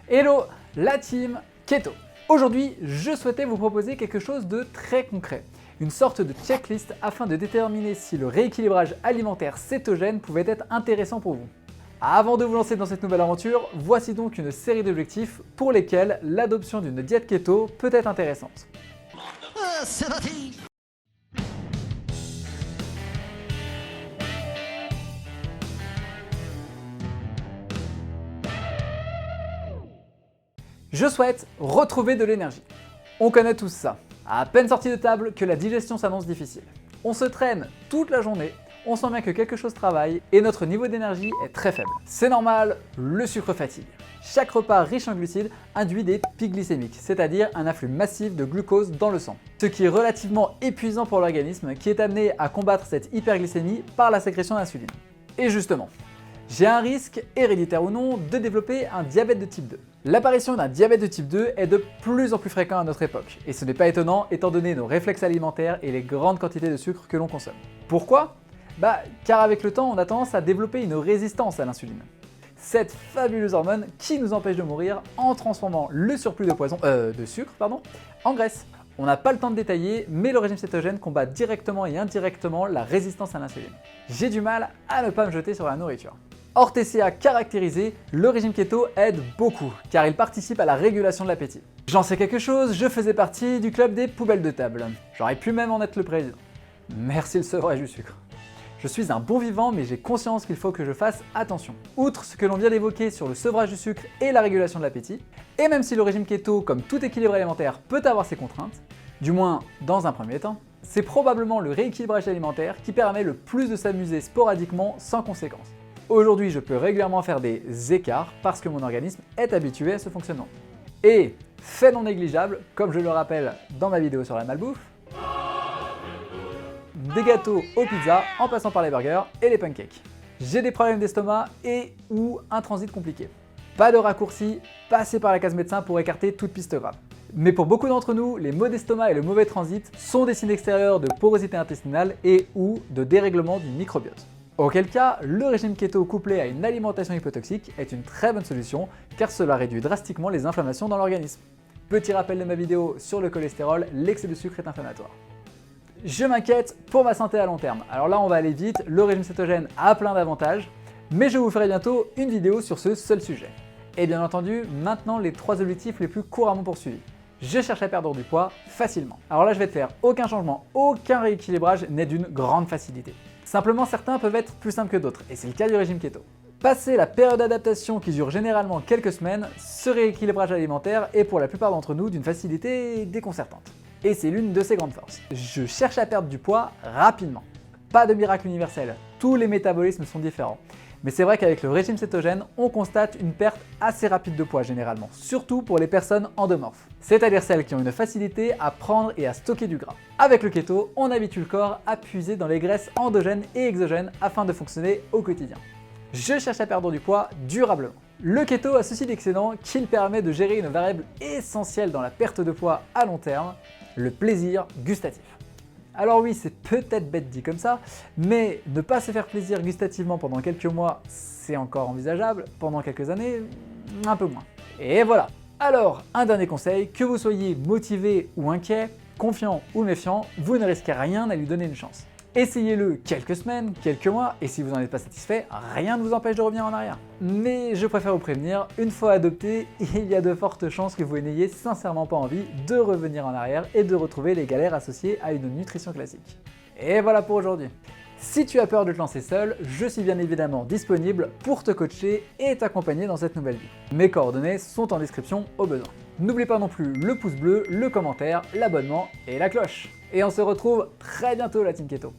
Hello la team Keto. Aujourd'hui, je souhaitais vous proposer quelque chose de très concret, une sorte de checklist afin de déterminer si le rééquilibrage alimentaire cétogène pouvait être intéressant pour vous. Avant de vous lancer dans cette nouvelle aventure, voici donc une série d'objectifs pour lesquels l'adoption d'une diète keto peut être intéressante. C'est parti! Je souhaite retrouver de l'énergie. On connaît tous ça. À peine sorti de table que la digestion s'annonce difficile. On se traîne toute la journée, on sent bien que quelque chose travaille et notre niveau d'énergie est très faible. C'est normal, le sucre fatigue. Chaque repas riche en glucides induit des pics glycémiques, c'est-à-dire un afflux massif de glucose dans le sang. Ce qui est relativement épuisant pour l'organisme qui est amené à combattre cette hyperglycémie par la sécrétion d'insuline. Et justement, j'ai un risque, héréditaire ou non, de développer un diabète de type 2. L'apparition d'un diabète de type 2 est de plus en plus fréquent à notre époque, et ce n'est pas étonnant étant donné nos réflexes alimentaires et les grandes quantités de sucre que l'on consomme. Pourquoi ? Car avec le temps, on a tendance à développer une résistance à l'insuline. Cette fabuleuse hormone qui nous empêche de mourir en transformant le surplus de sucre en graisse. On n'a pas le temps de détailler, mais le régime cétogène combat directement et indirectement la résistance à l'insuline. J'ai du mal à ne pas me jeter sur la nourriture. Hors TCA caractérisé, le régime keto aide beaucoup, car il participe à la régulation de l'appétit. J'en sais quelque chose, je faisais partie du club des poubelles de table. J'aurais pu même en être le président. Merci le sevrage du sucre. Je suis un bon vivant, mais j'ai conscience qu'il faut que je fasse attention. Outre ce que l'on vient d'évoquer sur le sevrage du sucre et la régulation de l'appétit, et même si le régime keto, comme tout équilibre alimentaire, peut avoir ses contraintes, du moins dans un premier temps, c'est probablement le rééquilibrage alimentaire qui permet le plus de s'amuser sporadiquement sans conséquence. Aujourd'hui, je peux régulièrement faire des écarts parce que mon organisme est habitué à ce fonctionnement. Et, fait non négligeable, comme je le rappelle dans ma vidéo sur la malbouffe, des gâteaux aux pizzas en passant par les burgers et les pancakes. J'ai des problèmes d'estomac et ou un transit compliqué. Pas de raccourci, passez par la case médecin pour écarter toute piste grave. Mais pour beaucoup d'entre nous, les maux d'estomac et le mauvais transit sont des signes extérieurs de porosité intestinale et ou de dérèglement du microbiote. Auquel cas, le régime keto couplé à une alimentation hypotoxique est une très bonne solution car cela réduit drastiquement les inflammations dans l'organisme. Petit rappel de ma vidéo sur le cholestérol, l'excès de sucre est inflammatoire. Je m'inquiète pour ma santé à long terme. Alors là on va aller vite, le régime cétogène a plein d'avantages, mais je vous ferai bientôt une vidéo sur ce seul sujet. Et bien entendu, maintenant les 3 objectifs les plus couramment poursuivis. Je cherche à perdre du poids facilement. Alors là je vais te faire aucun changement, aucun rééquilibrage n'est d'une grande facilité. Simplement certains peuvent être plus simples que d'autres, et c'est le cas du régime keto. Passé la période d'adaptation qui dure généralement quelques semaines, ce rééquilibrage alimentaire est pour la plupart d'entre nous d'une facilité déconcertante. Et c'est l'une de ses grandes forces. Je cherche à perdre du poids rapidement. Pas de miracle universel, tous les métabolismes sont différents. Mais c'est vrai qu'avec le régime cétogène, on constate une perte assez rapide de poids généralement, surtout pour les personnes endomorphes, c'est-à-dire celles qui ont une facilité à prendre et à stocker du gras. Avec le keto, on habitue le corps à puiser dans les graisses endogènes et exogènes afin de fonctionner au quotidien. Je cherche à perdre du poids durablement. Le keto a ceci d'excellent qu'il permet de gérer une variable essentielle dans la perte de poids à long terme, le plaisir gustatif. Alors oui, c'est peut-être bête dit comme ça, mais ne pas se faire plaisir gustativement pendant quelques mois, c'est encore envisageable, pendant quelques années, un peu moins. Et voilà. Alors, un dernier conseil, que vous soyez motivé ou inquiet, confiant ou méfiant, vous ne risquez rien à lui donner une chance. Essayez-le quelques semaines, quelques mois, et si vous n'en êtes pas satisfait, rien ne vous empêche de revenir en arrière. Mais je préfère vous prévenir, une fois adopté, il y a de fortes chances que vous n'ayez sincèrement pas envie de revenir en arrière et de retrouver les galères associées à une nutrition classique. Et voilà pour aujourd'hui. Si tu as peur de te lancer seul, je suis bien évidemment disponible pour te coacher et t'accompagner dans cette nouvelle vie. Mes coordonnées sont en description au besoin. N'oublie pas non plus le pouce bleu, le commentaire, l'abonnement et la cloche. Et on se retrouve très bientôt la Team Keto.